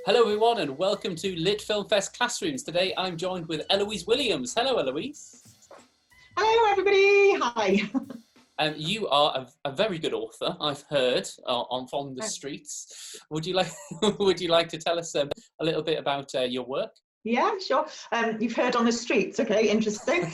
Hello everyone and welcome to LitFilmFest Classrooms. Today I'm joined with Eloise Williams. Hello Eloise. Hello everybody, hi. You are a very good author, I've heard, from the streets. Would you like to tell us a little bit about your work? Yeah, sure. You've heard on the streets, okay, interesting.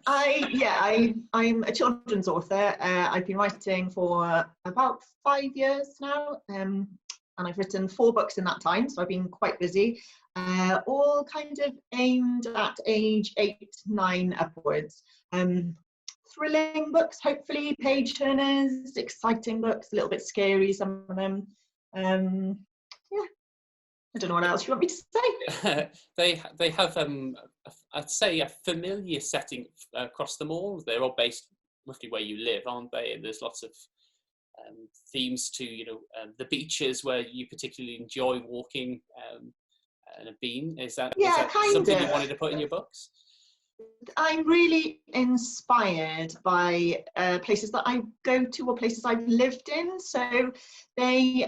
I'm a children's author. I've been writing for about 5 years now, and I've written 4 books in that time, so I've been quite busy, all kind of aimed at age 8, 9 upwards. Thrilling books, hopefully, page turners, exciting books, a little bit scary, some of them. Yeah, I don't know what else you want me to say. They have, I'd say, a familiar setting across them all. They're all based roughly where you live, aren't they? And there's lots of themes to, the beaches where you particularly enjoy walking and have been. Is that something you wanted to put in your books? I'm really inspired by places that I go to or places I've lived in. So a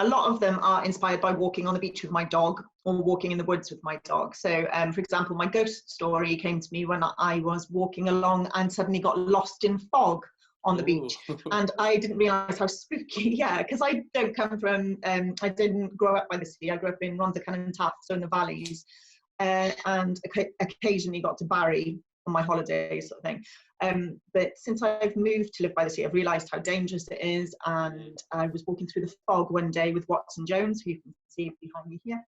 lot of them are inspired by walking on the beach with my dog or walking in the woods with my dog. So, for example, my ghost story came to me when I was walking along and suddenly got lost in fog on the beach. And I didn't realise how spooky, because I don't come from, I didn't grow up by the sea. I grew up in Rhondda and Taff, so in the valleys. And occasionally got to Barry on my holidays, sort of thing. But since I've moved to live by the sea, I've realised how dangerous it is. And I was walking through the fog one day with Watson Jones, who you can see behind me here.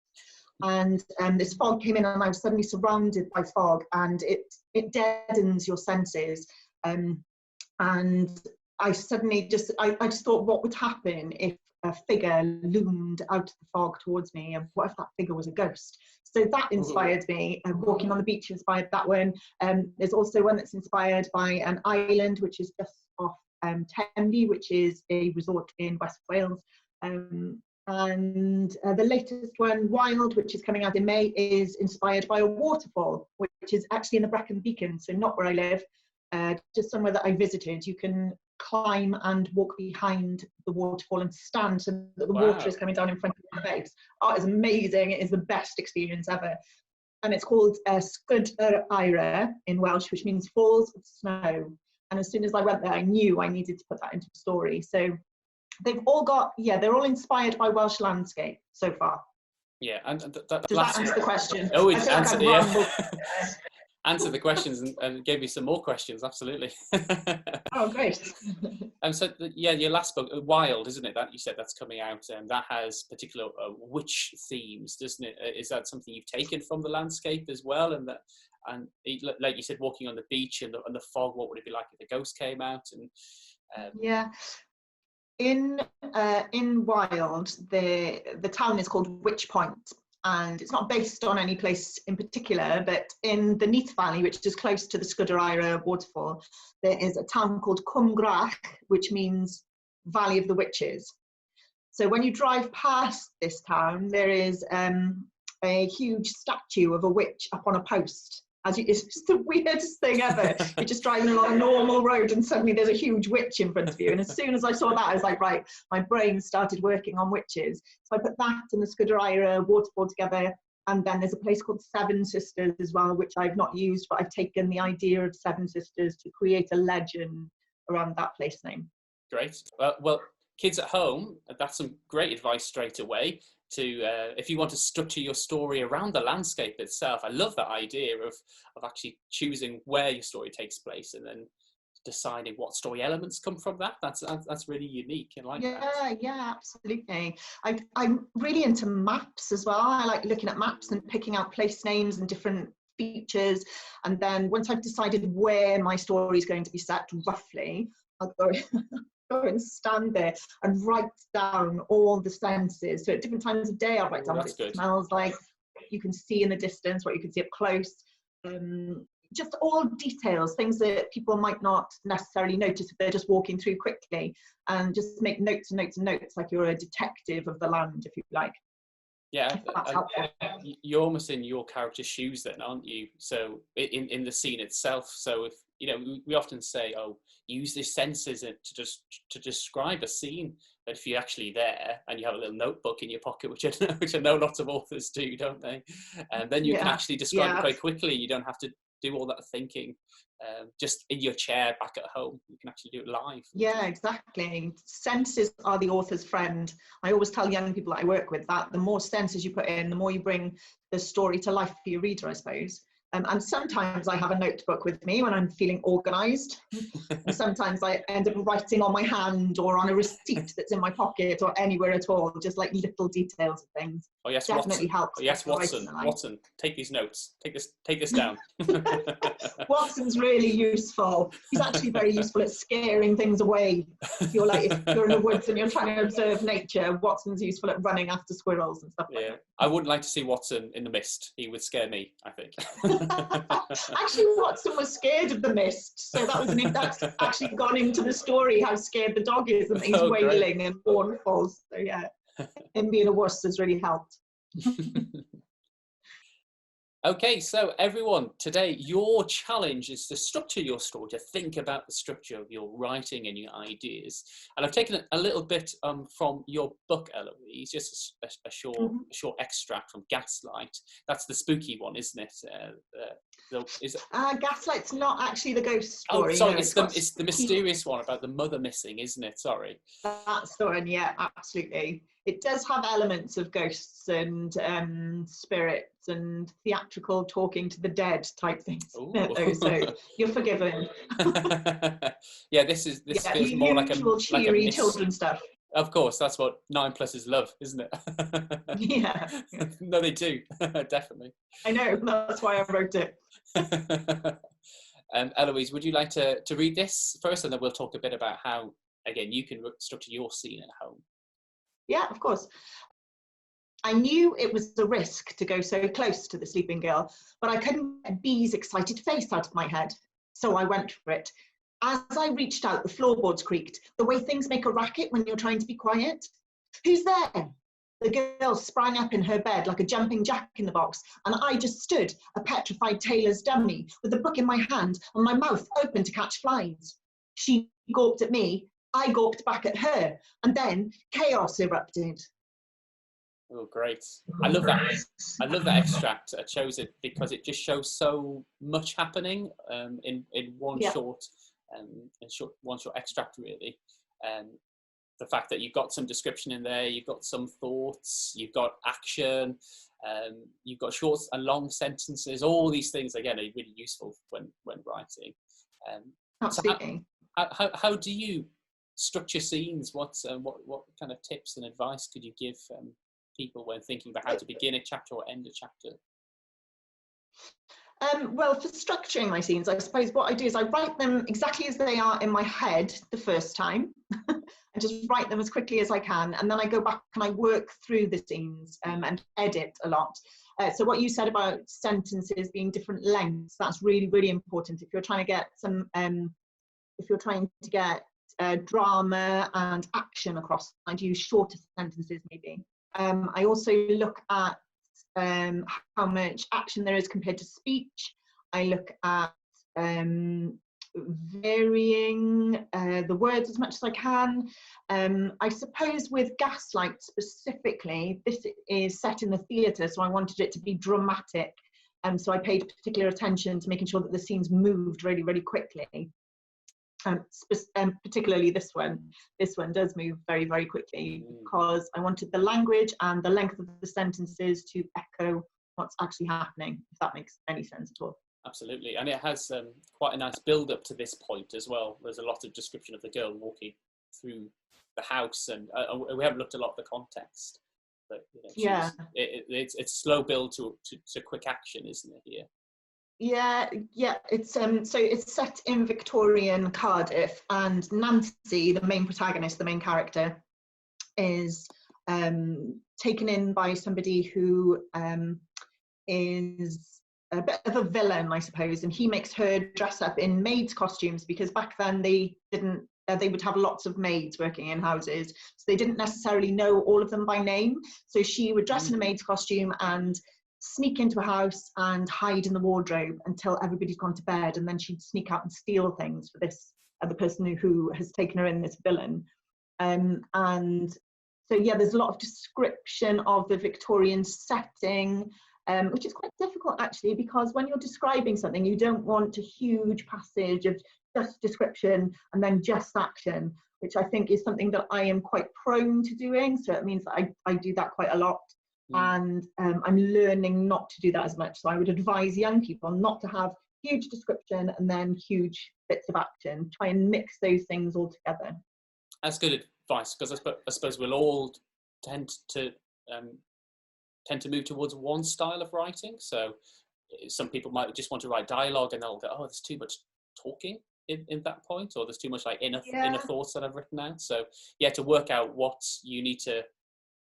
And this fog came in, and I was suddenly surrounded by fog, and it deadens your senses. And I suddenly I just thought, what would happen if a figure loomed out of the fog towards me, and what if that figure was a ghost? So that inspired me. Walking on the beach inspired that one. There's also one that's inspired by an island which is just off Tenby, which is a resort in West Wales. And the latest one, Wild, which is coming out in May, is inspired by a waterfall, which is actually in the Brecon Beacon, so not where I live, just somewhere that I visited. You can climb and walk behind the waterfall and stand so that the water is coming down in front of your face. Oh, it's amazing. It is the best experience ever. And it's called Sgwd yr Eira in Welsh, which means falls of snow. And as soon as I went there, I knew I needed to put that into a story. So they've all got, they're all inspired by Welsh landscape so far. Yeah, and does that answer the question? Oh, it answered, answer the questions and gave me some more questions. Absolutely. Oh, great. And so, your last book, Wild, isn't it? That you said that's coming out, and that has particular witch themes, doesn't it? Is that something you've taken from the landscape as well? And like you said, walking on the beach and the fog, what would it be like if a ghost came out? And in Wild, the town is called Witch Point. And it's not based on any place in particular, but in the Neath Valley, which is close to the Sgwd yr Eira waterfall, there is a town called Cwm Grach, which means Valley of the Witches. So when you drive past this town, there is a huge statue of a witch up on a post. It's just the weirdest thing ever. You're just driving along a normal road and suddenly there's a huge witch in front of you. And as soon as I saw that, I was like, right, my brain started working on witches. So I put that and the Sgwd yr Eira waterfall together. And then there's a place called Seven Sisters as well, which I've not used, but I've taken the idea of Seven Sisters to create a legend around that place name. Great. Well, kids at home, that's some great advice straight away. If you want to structure your story around the landscape itself. I love that idea of actually choosing where your story takes place and then deciding what story elements come from that. That's really unique. I like that. Yeah, absolutely. I'm really into maps as well. I like looking at maps and picking out place names and different features. And then once I've decided where my story is going to be set roughly, I'll go and stand there and write down all the senses. So at different times of day, I'll write down what it smells like, what you can see in the distance, what you can see up close. Just all details, things that people might not necessarily notice if they're just walking through quickly, and just make notes and notes and notes like you're a detective of the land, if you like. Yeah, you're almost in your character's shoes then, aren't you? So in the scene itself. So if we often say, use the senses to describe a scene. But if you're actually there and you have a little notebook in your pocket, which I know lots of authors do, don't they? And then you can actually describe it quite quickly. You don't have to do all that thinking. Just in your chair back at home, you can actually do it live. Yeah, exactly. Senses are the author's friend. I always tell young people that I work with that the more senses you put in, the more you bring the story to life for your reader, I suppose. And sometimes I have a notebook with me when I'm feeling organised. And sometimes I end up writing on my hand or on a receipt that's in my pocket or anywhere at all, just like little details of things. Oh yes, definitely Watson. helps. Oh yes, Watson. Watson, take these notes. Take this down. Watson's really useful. He's actually very useful at scaring things away. If you're in the woods and you're trying to observe nature, Watson's useful at running after squirrels and stuff like that. I wouldn't like to see Watson in the mist. He would scare me, I think. Actually, Watson was scared of the mist, so that's actually gone into the story how scared the dog is and he's wailing and mournful. So yeah, him being a wuss has really helped. Okay, so everyone, today your challenge is to structure your story, to think about the structure of your writing and your ideas. And I've taken a little bit from your book, Eloise, just a short extract from Gaslight. That's the spooky one, isn't it? Gaslight's not actually the ghost story. Oh, sorry, no, it's the mysterious one about the mother missing, isn't it? Sorry. That's the one, yeah, absolutely. It does have elements of ghosts and spirits and theatrical talking to the dead type things. So you're forgiven. Yeah, this feels more like a cheery children's stuff. Of course, that's what 9 Plus is love, isn't it? Yeah. No, they do, definitely. I know, that's why I wrote it. Eloise, would you like to read this first, and then we'll talk a bit about how, again, you can structure your scene at home? Yeah, of course. I knew it was a risk to go so close to the sleeping girl, but I couldn't get Bee's excited face out of my head, so I went for it. As I reached out, the floorboards creaked, the way things make a racket when you're trying to be quiet. Who's there? The girl sprang up in her bed like a jumping jack in the box, and I just stood, a petrified tailor's dummy, with the book in my hand and my mouth open to catch flies. She gawped at me, I gawped back at her, and then chaos erupted. Oh, great. I love that. I love that extract. I chose it because it just shows so much happening in one short extract, really. The fact that you've got some description in there, you've got some thoughts, you've got action, you've got short and long sentences. All these things, again, are really useful when writing. Absolutely. So how do you structure scenes? What kind of tips and advice could you give people when thinking about how to begin a chapter or end a chapter? Well, for structuring my scenes, I suppose what I do is I write them exactly as they are in my head the first time. I just write them as quickly as I can, and then I go back and I work through the scenes and edit a lot. So what you said about sentences being different lengths, that's really, really important. If you're trying to get some, drama and action across, I'd use shorter sentences maybe. I also look at how much action there is compared to speech. I look at varying the words as much as I can. I suppose with Gaslight specifically, this is set in the theatre, so I wanted it to be dramatic. So I paid particular attention to making sure that the scenes moved really, really quickly. Particularly this one does move very, very quickly because I wanted the language and the length of the sentences to echo what's actually happening, if that makes any sense at all. Absolutely, and it has quite a nice build up to this point as well. There's a lot of description of the girl walking through the house, and we haven't looked a lot at the context, but it's a slow build to quick action, isn't it, here? Yeah, it's so it's set in Victorian Cardiff, and Nancy, the main protagonist, the main character, is taken in by somebody who is a bit of a villain, I suppose, and he makes her dress up in maids' costumes because back then they would have lots of maids working in houses, so they didn't necessarily know all of them by name. So she would dress in a maid's costume and sneak into a house and hide in the wardrobe until everybody's gone to bed, and then she'd sneak out and steal things for this the person who has taken her in, this villain. And so yeah, there's a lot of description of the Victorian setting, which is quite difficult actually, because when you're describing something, you don't want a huge passage of just description and then just action, which I think is something that I am quite prone to doing. So it means that I do that quite a lot. And I'm learning not to do that as much. So I would advise young people not to have huge description and then huge bits of action. Try and mix those things all together. That's good advice, because I suppose we'll all tend to move towards one style of writing. So some people might just want to write dialogue and they'll go, oh, there's too much talking in that point, or there's too much like inner thoughts that I've written out. So yeah, to work out what you need to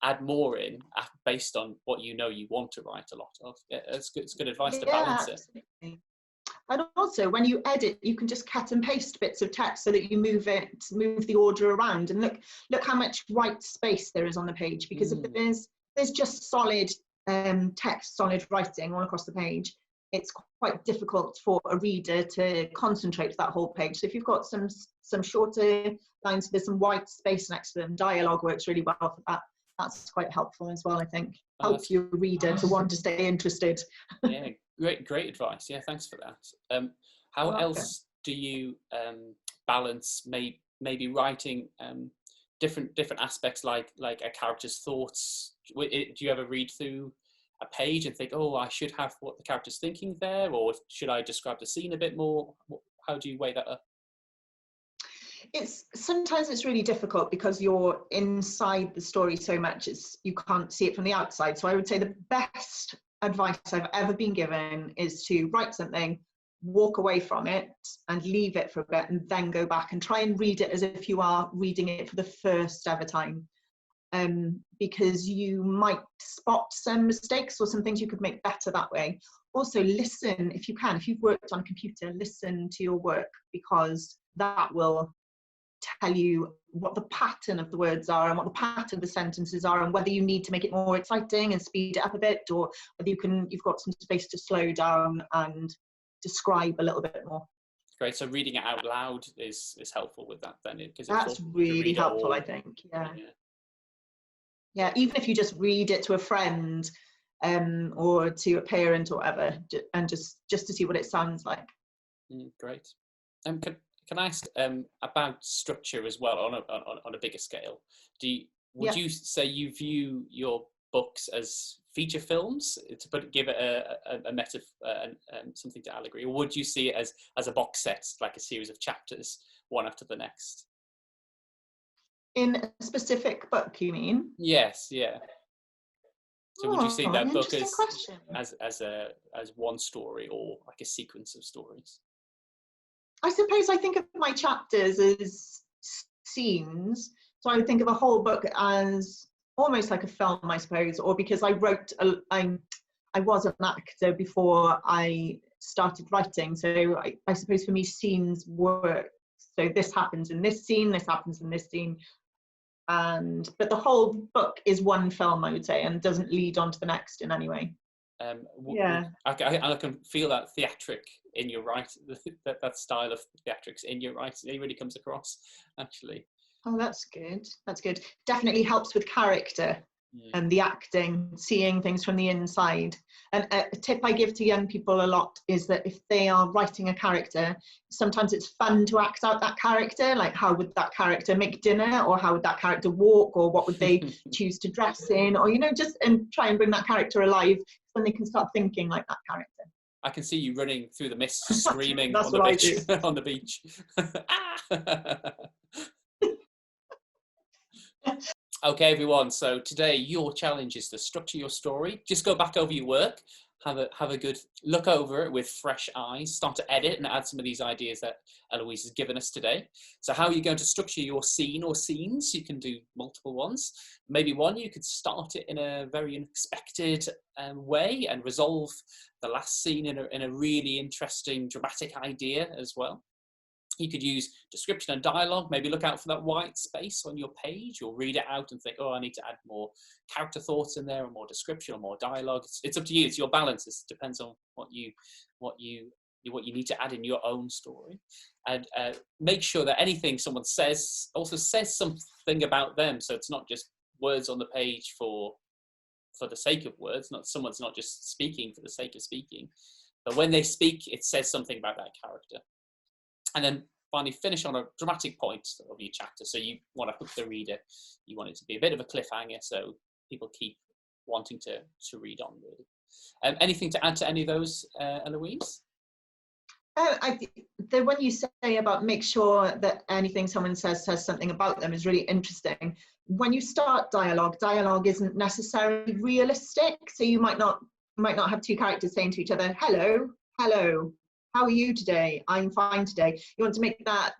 add more in based on what you know you want to write a lot of. Yeah, it's good advice to balance absolutely. It. And also, when you edit, you can just cut and paste bits of text so that you move the order around, and look how much white space there is on the page. Because if there's just solid text, solid writing all across the page, it's quite difficult for a reader to concentrate that whole page. So if you've got some shorter lines, there's some white space next to them. Dialogue works really well for that. That's quite helpful as well, I think. Helps your reader to want to stay interested. Yeah, great advice. Yeah, thanks for that. How else do you balance maybe writing different aspects like a character's thoughts? Do you ever read through a page and think, oh, I should have what the character's thinking there, or should I describe the scene a bit more? How do you weigh that up? Sometimes it's really difficult because you're inside the story so much, you can't see it from the outside. So I would say the best advice I've ever been given is to write something, walk away from it and leave it for a bit, and then go back and try and read it as if you are reading it for the first ever time. Because you might spot some mistakes or some things you could make better that way. Also listen, if you can, if you've worked on a computer, listen to your work, because that will tell you what the pattern of the words are and what the pattern of the sentences are, and whether you need to make it more exciting and speed it up a bit, or whether you've got some space to slow down and describe a little bit more. Great. So reading it out loud is helpful with that then, because that's really helpful, I think. Yeah, even if you just read it to a friend or to a parent or whatever, and just to see what it sounds like. Great. Can I ask about structure as well on a bigger scale? Would you say you view your books as feature films, to give it a meta, something to allegory, or would you see it as a box set, like a series of chapters, one after the next? In a specific book, you mean? Yes, yeah. So would you see that book as one story, or like a sequence of stories? I suppose I think of my chapters as scenes. So I would think of a whole book as almost like a film, I suppose, or because I was an actor before I started writing. So I suppose for me, scenes work. So this happens in this scene, this happens in this scene. But the whole book is one film, I would say, and doesn't lead on to the next in any way. I can feel that theatric in your writing, that style of theatrics in your writing. It really comes across, actually. Oh, that's good. That's good. Definitely helps with character and the acting, seeing things from the inside. And a tip I give to young people a lot is that if they are writing a character, sometimes it's fun to act out that character. Like, how would that character make dinner, or how would that character walk, or what would they choose to dress in, or just and try and bring that character alive, when they can start thinking like that character. I can see you running through the mist, screaming on the beach. Okay, everyone. So today your challenge is to structure your story. Just go back over your work, have a good look over it with fresh eyes, start to edit and add some of these ideas that Eloise has given us today. So how are you going to structure your scene or scenes? You can do multiple ones. Maybe one, you could start it in a very unexpected way and resolve the last scene in a really interesting, dramatic idea as well. You could use description and dialogue, maybe look out for that white space on your page, or read it out and think, oh, I need to add more character thoughts in there, or more description, or more dialogue. It's up to you. It's your balance. It depends on what you what you need to add in your own story, and make sure that anything someone says also says something about them. So it's not just words on the page for the sake of words. Someone's not just speaking for the sake of speaking, but when they speak, it says something about that character. And then finally finish on a dramatic point of your chapter. So you want to hook the reader. You want it to be a bit of a cliffhanger, so people keep wanting to read on, really. Anything to add to any of those, Eloise? I think the one you say about make sure that anything someone says something about them is really interesting. When you start dialogue isn't necessarily realistic. So you might not have two characters saying to each other, hello, how are you today? I'm fine today. You want to make that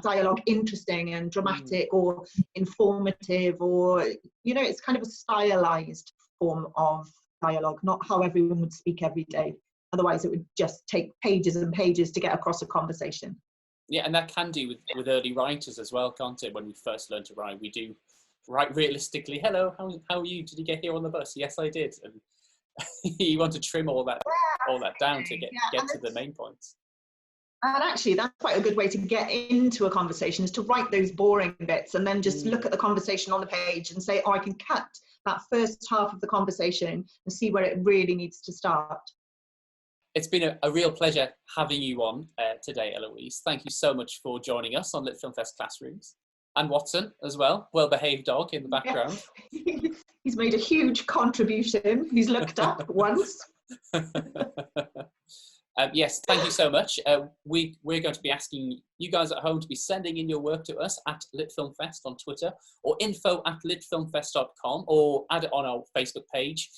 dialogue interesting and dramatic or informative, or, you know, it's kind of a stylized form of dialogue, not how everyone would speak every day. Otherwise, it would just take pages and pages to get across a conversation. Yeah, and that can do with early writers as well, can't it? When we first learn to write, we do write realistically. Hello, how are you? Did you get here on the bus? Yes, I did. And you want to trim all that down to get to the main points. And actually, that's quite a good way to get into a conversation, is to write those boring bits and then just look at the conversation on the page and say, oh, I can cut that first half of the conversation and see where it really needs to start. It's been a real pleasure having you on today, Eloise. Thank you so much for joining us on LitFilmFest Classrooms. And Watson as well, well-behaved dog in the background. Yeah. He's made a huge contribution. He's looked up once. Yes, thank you so much. We're going to be asking you guys at home to be sending in your work to us at LitFilmFest on Twitter, or info@litfilmfest.com, or add it on our Facebook page,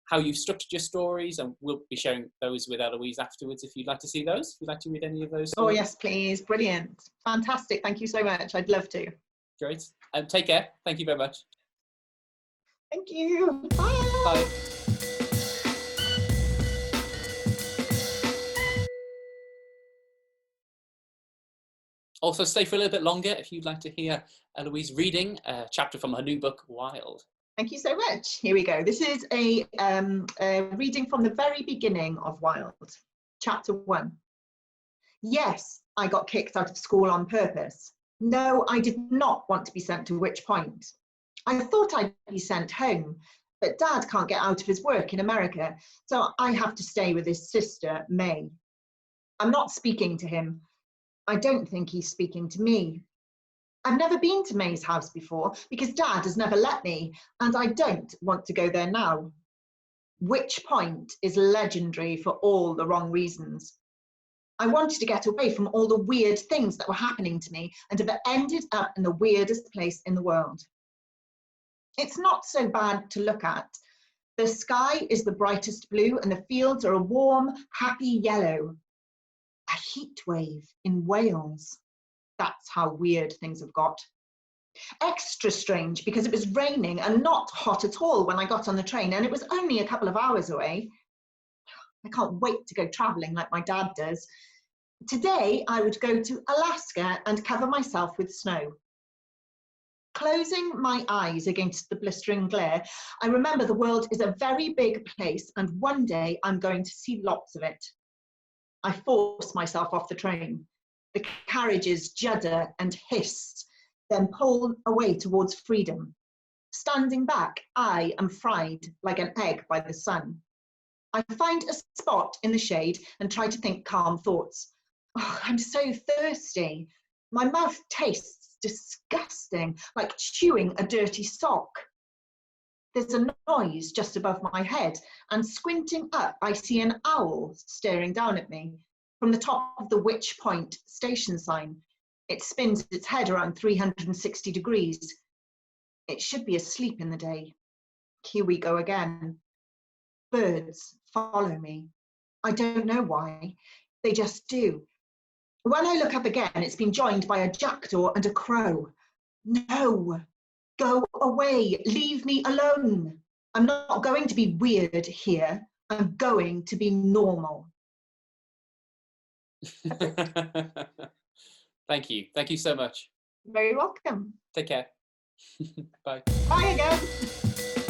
how you've structured your stories, and we'll be sharing those with Eloise afterwards if you'd like to see those. If you'd like to read any of those stories. Oh, yes, please. Brilliant. Fantastic. Thank you so much. I'd love to. Great. Take care. Thank you very much. Thank you. Bye. Bye. Also, stay for a little bit longer if you'd like to hear Eloise reading a chapter from her new book, Wild. Thank you so much. Here we go. This is a reading from the very beginning of Wild, chapter 1. Yes, I got kicked out of school on purpose. No, I did not want to be sent to Witch Point. I thought I'd be sent home, but Dad can't get out of his work in America, so I have to stay with his sister, May. I'm not speaking to him. I don't think he's speaking to me. I've never been to May's house before because Dad has never let me, and I don't want to go there now. Witch Point is legendary for all the wrong reasons. I wanted to get away from all the weird things that were happening to me and have ended up in the weirdest place in the world. It's not so bad to look at. The sky is the brightest blue and the fields are a warm, happy yellow. A heat wave in Wales. That's how weird things have got. Extra strange because it was raining and not hot at all when I got on the train, and it was only a couple of hours away. I can't wait to go travelling like my dad does. Today I would go to Alaska and cover myself with snow. Closing my eyes against the blistering glare, I remember the world is a very big place and one day I'm going to see lots of it. I force myself off the train. The carriages judder and hiss, then pull away towards freedom. Standing back, I am fried like an egg by the sun. I find a spot in the shade and try to think calm thoughts. Oh, I'm so thirsty. My mouth tastes disgusting, like chewing a dirty sock. There's a noise just above my head, and squinting up, I see an owl staring down at me from the top of the Witch Point station sign. It spins its head around 360 degrees. It should be asleep in the day. Here we go again. Birds follow me. I don't know why. They just do. When I look up again, it's been joined by a jackdaw and a crow. No. Go away, leave me alone. I'm not going to be weird here. I'm going to be normal. Thank you. Thank you so much. You're very welcome. Take care. Bye. Bye again.